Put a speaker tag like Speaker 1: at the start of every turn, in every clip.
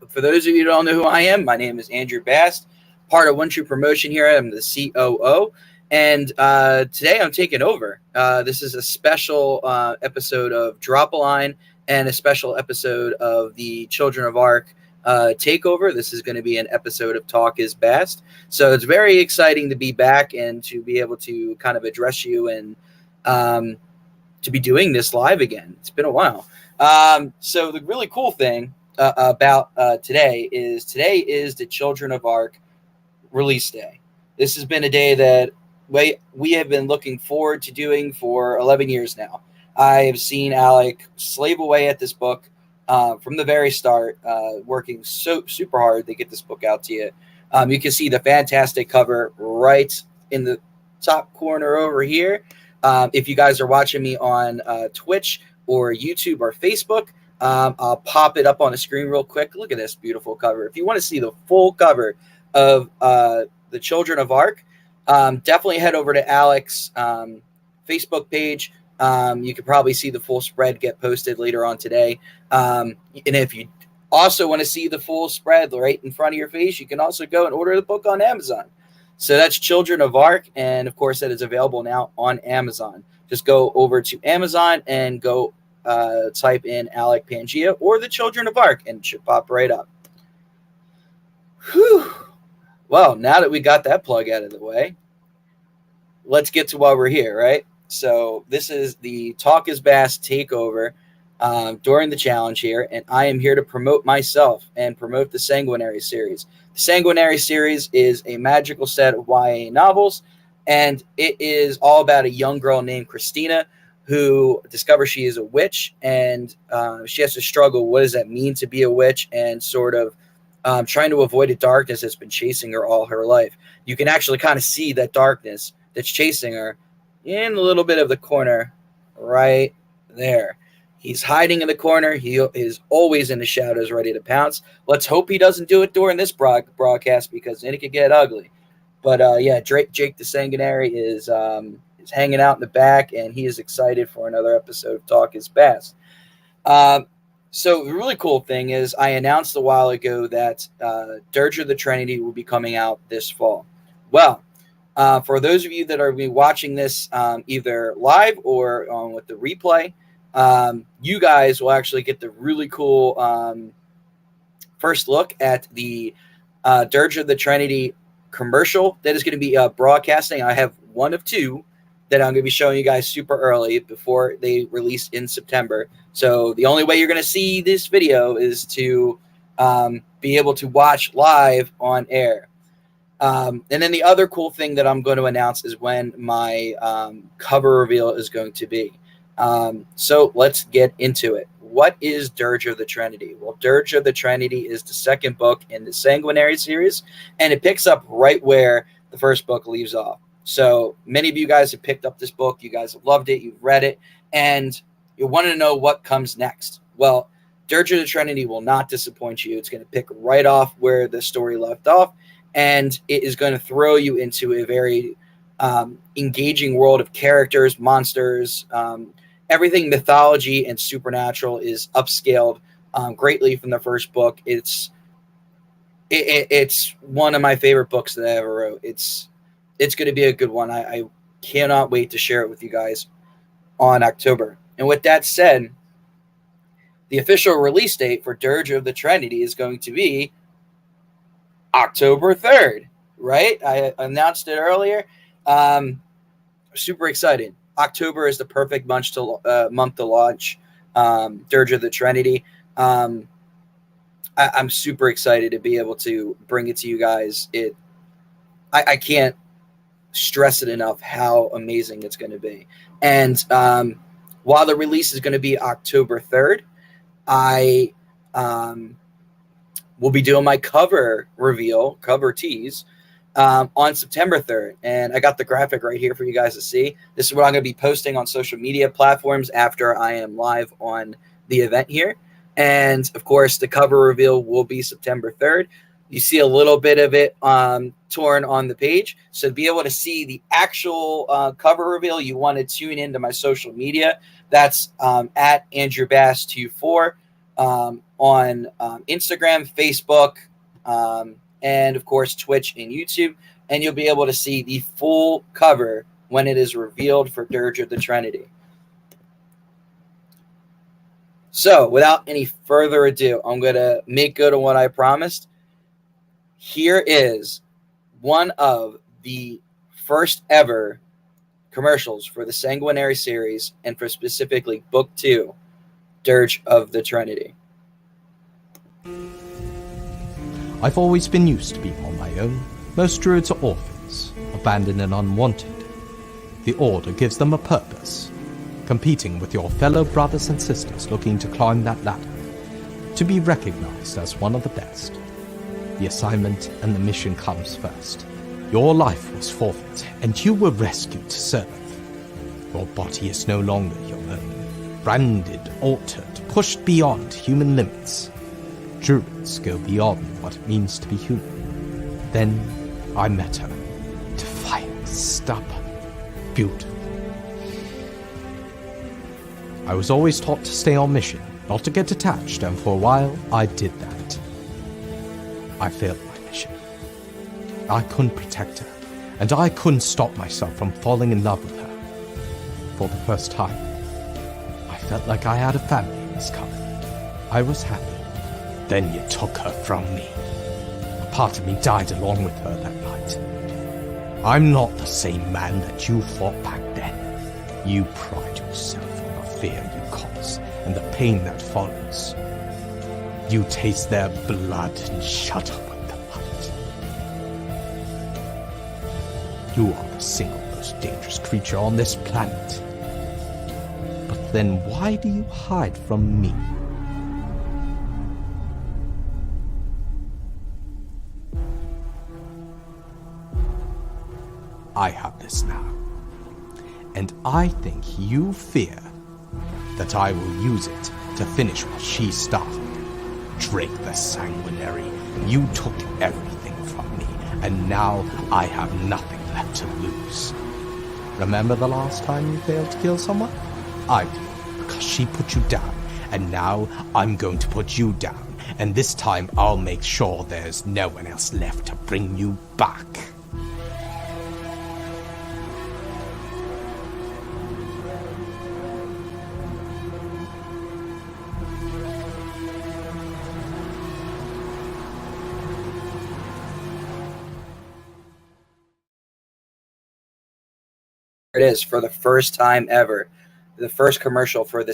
Speaker 1: For those of you who don't know who I am, my name is Andrew Bast, part of One True Promotion here. I'm the COO, and today I'm taking over. This is a special episode of Drop a Line and a special episode of the Children of Ark Takeover. This is going to be an episode of Talk is Bast. So it's very exciting to be back and to be able to kind of address you and to be doing this live again. It's been a while. So the really cool thing about today is the Children of Ark release day. This has been a day that we have been looking forward to doing for 11 years now. I have seen Alec slave away at this book from the very start, working so super hard to get this book out to you. You can see the fantastic cover right in the top corner over here. If you guys are watching me on Twitch or YouTube or Facebook, I'll pop it up on the screen real quick. Look at this beautiful cover. If you want to see the full cover of the Children of Ark, definitely head over to Alec's Facebook page. You can probably see the full spread get posted later on today. And if you also want to see the full spread right in front of your face, you can also go and order the book on Amazon. So that's Children of Ark, and of course that is available now on Amazon. Just go over to Amazon and go type in Alec Pangea or the Children of Ark, and it should pop right up. Whew. Well, now that we got that plug out of the way, let's get to why we're here, right? So this is the Talk is Bast takeover during the challenge here, and I am here to promote myself and promote the Sanguinary Series. The Sanguinary Series is a magical set of YA novels, and it is all about a young girl named Christina who discovers she is a witch, and she has to struggle. What does that mean to be a witch? And sort of trying to avoid a darkness that's been chasing her all her life. You can actually kind of see that darkness that's chasing her in a little bit of the corner right there. He's hiding in the corner. He is always in the shadows, ready to pounce. Let's hope he doesn't do it during this broadcast, because then it could get ugly. But yeah, Jake the Sanguinary is hanging out in the back, and he is excited for another episode of Talk is Bast. So the really cool thing is I announced a while ago that Dirge of the Trinity will be coming out this fall. Well, for those of you that are watching this either live or with the replay, you guys will actually get the really cool first look at the Dirge of the Trinity commercial that is going to be broadcasting. I have one of two that I'm going to be showing you guys super early before they release in September. So the only way you're going to see this video is to be able to watch live on air. And then the other cool thing that I'm going to announce is when my cover reveal is going to be. So let's get into it. What is Dirge of the Trinity? Well, Dirge of the Trinity is the second book in the Sanguinary series, and it picks up right where the first book leaves off. So many of you guys have picked up this book. You guys have loved it. You've read it, and you want to know what comes next. Well, Dirge of the Trinity will not disappoint you. It's going to pick right off where the story left off, and it is going to throw you into a very engaging world of characters, monsters, everything mythology and supernatural is upscaled greatly from the first book. It's one of my favorite books that I ever wrote. It's going to be a good one. I cannot wait to share it with you guys on October. And with that said, the official release date for Dirge of the Trinity is going to be October 3rd, right? I announced it earlier. Super excited. October is the perfect month to launch Dirge of the Trinity. I'm super excited to be able to bring it to you guys. I can't stress it enough how amazing it's going to be. And while the release is going to be October 3rd, I will be doing my cover reveal, cover tease, on September 3rd. And I got the graphic right here for you guys to see. This is what I'm going to be posting on social media platforms after I am live on the event here. And, of course, the cover reveal will be September 3rd. You see a little bit of it torn on the page. So to be able to see the actual cover reveal, you want to tune into my social media. That's at Andrew Bast 24 on Instagram, Facebook, and of course Twitch and YouTube, and you'll be able to see the full cover when it is revealed for Dirge of the Trinity. So without any further ado, I'm going to make good on what I promised. Here is one of the first ever commercials for the Sanguinary series, and for specifically Book 2, Dirge of the Trinity.
Speaker 2: I've always been used to being on my own. Most druids are orphans, abandoned and unwanted. The Order gives them a purpose, competing with your fellow brothers and sisters looking to climb that ladder, to be recognized as one of the best. The assignment and the mission comes first. Your life was forfeit, and you were rescued to serve. Your body is no longer your own. Branded, altered, pushed beyond human limits. Druids go beyond what it means to be human. Then I met her. Defiant, stubborn, beautiful. I was always taught to stay on mission, not to get attached, and for a while I did that. I failed my mission. I couldn't protect her, and I couldn't stop myself from falling in love with her. For the first time, I felt like I had a family in this company. I was happy. Then you took her from me. A part of me died along with her that night. I'm not the same man that you fought back then. You pride yourself on the fear you cause and the pain that follows. You taste their blood and shut up with the light. You are the single most dangerous creature on this planet. But then why do you hide from me? I have this now, and I think you fear that I will use it to finish what she started. Drake the Sanguinary, you took everything from me, and now I have nothing left to lose. Remember the last time you failed to kill someone? I do, because she put you down, and now I'm going to put you down, and this time I'll make sure there's no one else left to bring you back.
Speaker 1: It is, for the first time ever, the first commercial for the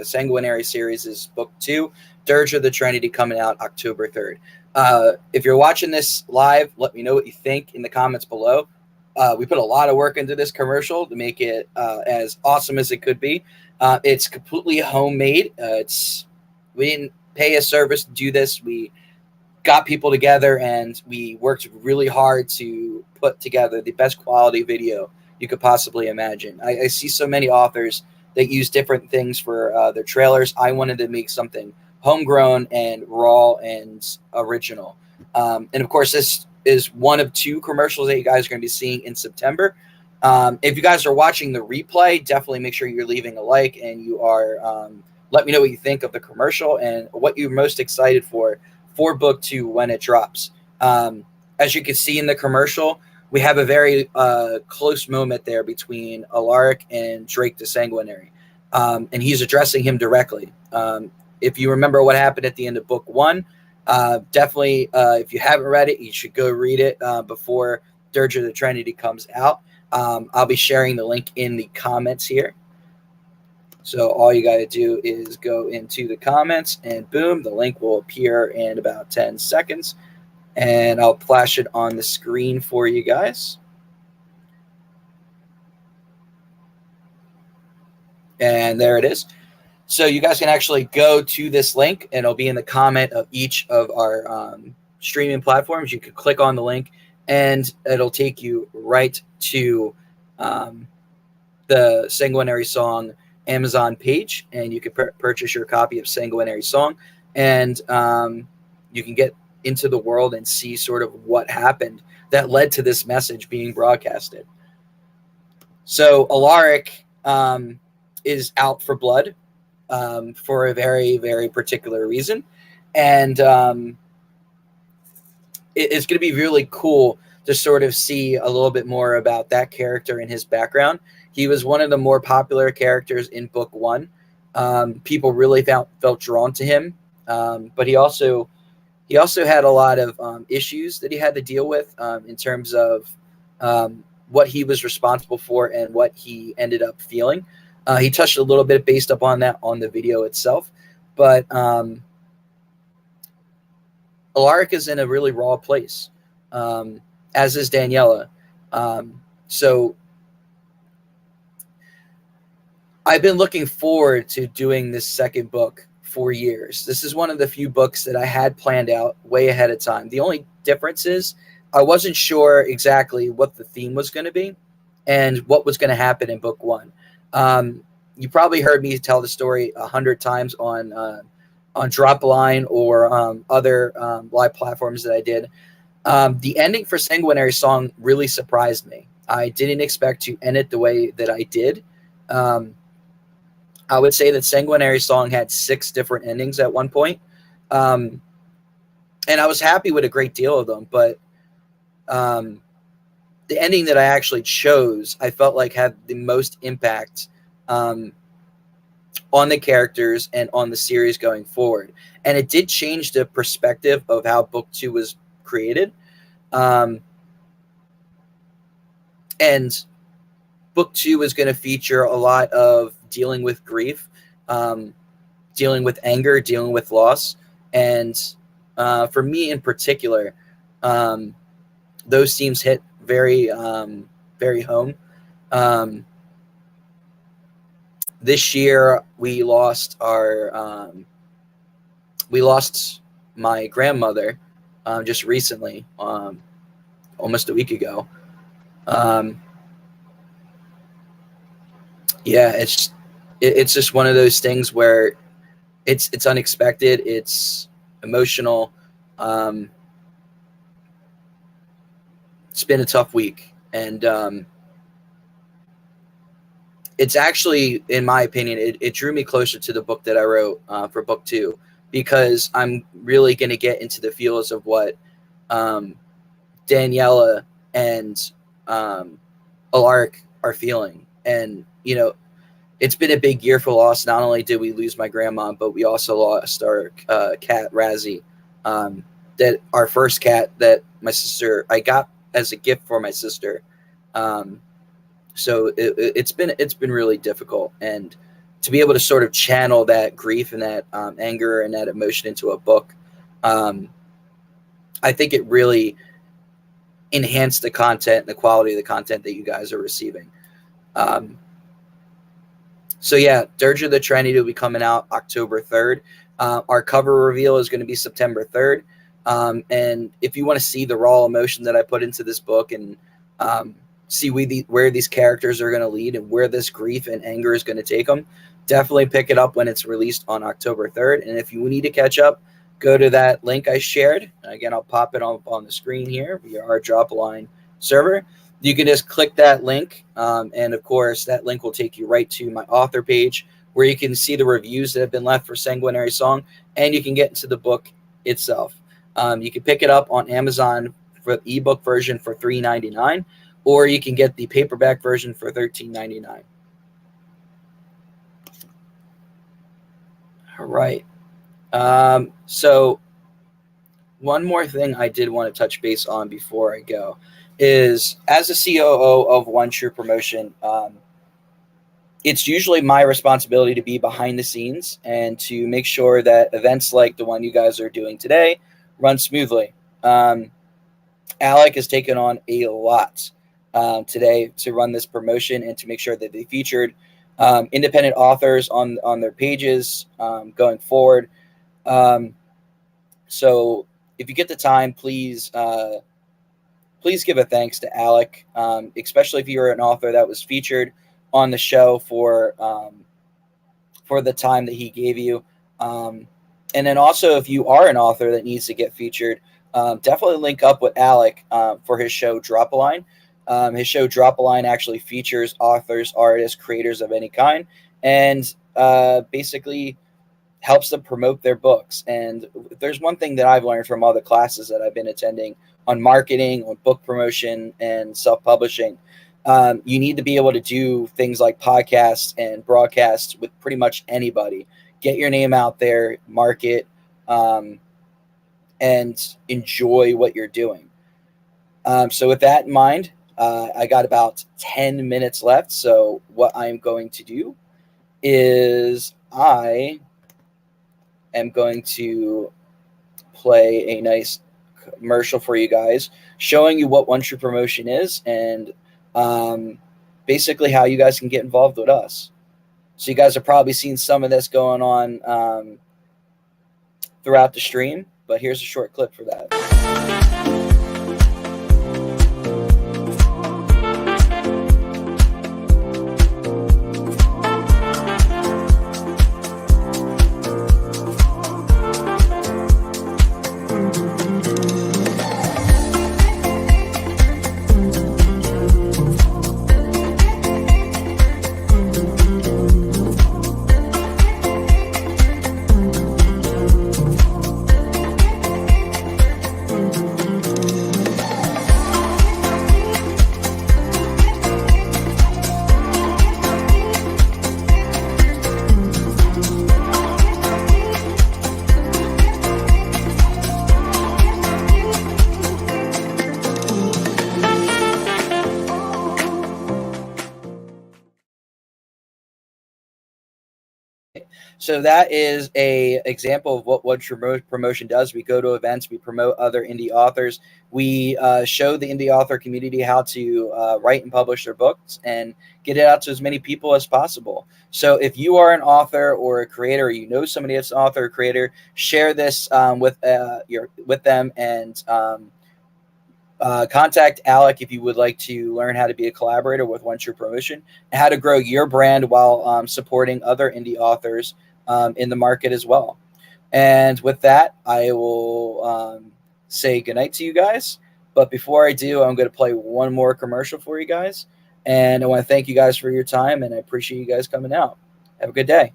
Speaker 1: Sanguinary series is Book 2, Dirge of the Trinity, coming out October 3rd. If you're watching this live, let me know what you think in the comments below. We put a lot of work into this commercial to make it as awesome as it could be. It's completely homemade. We didn't pay a service to do this. We got people together and we worked really hard to put together the best quality video you could possibly imagine. I see so many authors that use different things for their trailers. I wanted to make something homegrown and raw and original. And of course, this is one of 2 commercials that you guys are going to be seeing in September. If you guys are watching the replay, definitely make sure you're leaving a like and you are let me know what you think of the commercial and what you're most excited for Book 2 when it drops. As you can see in the commercial, we have a very close moment there between Alec and Drake the Sanguinary, and he's addressing him directly. If you remember what happened at the end of Book 1, definitely, if you haven't read it, you should go read it before Dirge of the Trinity comes out. I'll be sharing the link in the comments here. So all you got to do is go into the comments, and boom, the link will appear in about 10 seconds. And I'll flash it on the screen for you guys. And there it is. So you guys can actually go to this link, and it'll be in the comment of each of our streaming platforms. You can click on the link, and it'll take you right to the Sanguinary Song Amazon page, and you can purchase your copy of Sanguinary Song, and you can get into the world and see sort of what happened that led to this message being broadcasted. So Alaric is out for blood. for a very, very particular reason. And it's going to be really cool to sort of see a little bit more about that character and his background. He was one of the more popular characters in book one. People really felt drawn to him, but he also had a lot of issues that he had to deal with in terms of what he was responsible for and what he ended up feeling. He touched a little bit based upon that on the video itself, but Alaric is in a really raw place, as is Daniela. So I've been looking forward to doing this second book for years. This is one of the few books that I had planned out way ahead of time. The only difference is I wasn't sure exactly what the theme was going to be and what was going to happen in book one. You probably heard me tell the story 100 times on Dropline or other live platforms that I did. The ending for Sanguinary Song really surprised me. I didn't expect to end it the way that I did. I would say that Sanguinary Song had 6 different endings at one point. And I was happy with a great deal of them, but the ending that I actually chose, I felt like had the most impact on the characters and on the series going forward. And it did change the perspective of how book 2 was created. And book 2 is going to feature a lot of dealing with grief, dealing with anger, dealing with loss. And for me in particular, those themes hit very, very home. This year we lost my grandmother just recently, almost a week ago. Yeah, it's just one of those things where it's unexpected, it's emotional. It's been a tough week, and it's actually, in my opinion, it drew me closer to the book that I wrote for book 2, because I'm really going to get into the feels of what Daniela and Alaric are feeling. And, it's been a big year for loss. Not only did we lose my grandma, but we also lost our cat, Razzie, that our first cat that I got as a gift for my sister. So it's been really difficult, and to be able to sort of channel that grief and that anger and that emotion into a book, I think it really enhanced the content and the quality of the content that you guys are receiving. So yeah, Dirge of the Trinity will be coming out October 3rd. Our cover reveal is going to be September 3rd. And if you want to see the raw emotion that I put into this book and see where these characters are going to lead and where this grief and anger is going to take them, definitely pick it up when it's released on October 3rd. And if you need to catch up, go to that link I shared. Again, I'll pop it on the screen here via our Dropline server. You can just click that link, and of course, that link will take you right to my author page, where you can see the reviews that have been left for Sanguinary Song, and you can get into the book itself. You can pick it up on Amazon for the ebook version for $3.99, or you can get the paperback version for $13.99. All right. So one more thing I did want to touch base on before I go is, as a COO of One True Promotion, it's usually my responsibility to be behind the scenes and to make sure that events like the one you guys are doing today run smoothly. Alec has taken on a lot today to run this promotion and to make sure that they featured independent authors on their pages going forward. So if you get the time, please give a thanks to Alec, especially if you're an author that was featured on the show for the time that he gave you. And then also, if you are an author that needs to get featured, definitely link up with Alec for his show Drop-A-Line. His show Drop-A-Line actually features authors, artists, creators of any kind. And basically helps them promote their books. And there's one thing that I've learned from all the classes that I've been attending on marketing, on book promotion, and self-publishing. You need to be able to do things like podcasts and broadcasts with pretty much anybody. Get your name out there, market, and enjoy what you're doing. So with that in mind, I got about 10 minutes left. So what I'm going to do is I am going to play a nice commercial for you guys, showing you what One True Promotion is and basically how you guys can get involved with us. So you guys have probably seen some of this going on throughout the stream, but here's a short clip for that. So that is a example of what One True Promotion does. We go to events, we promote other indie authors, we show the indie author community how to write and publish their books and get it out to as many people as possible. So if you are an author or a creator, or you know somebody that's an author or creator, share this with them, and contact Alec if you would like to learn how to be a collaborator with One True Promotion and how to grow your brand while supporting other indie authors in the market as well. And with that, I will say goodnight to you guys. But before I do, I'm going to play one more commercial for you guys. And I want to thank you guys for your time, and I appreciate you guys coming out. Have a good day.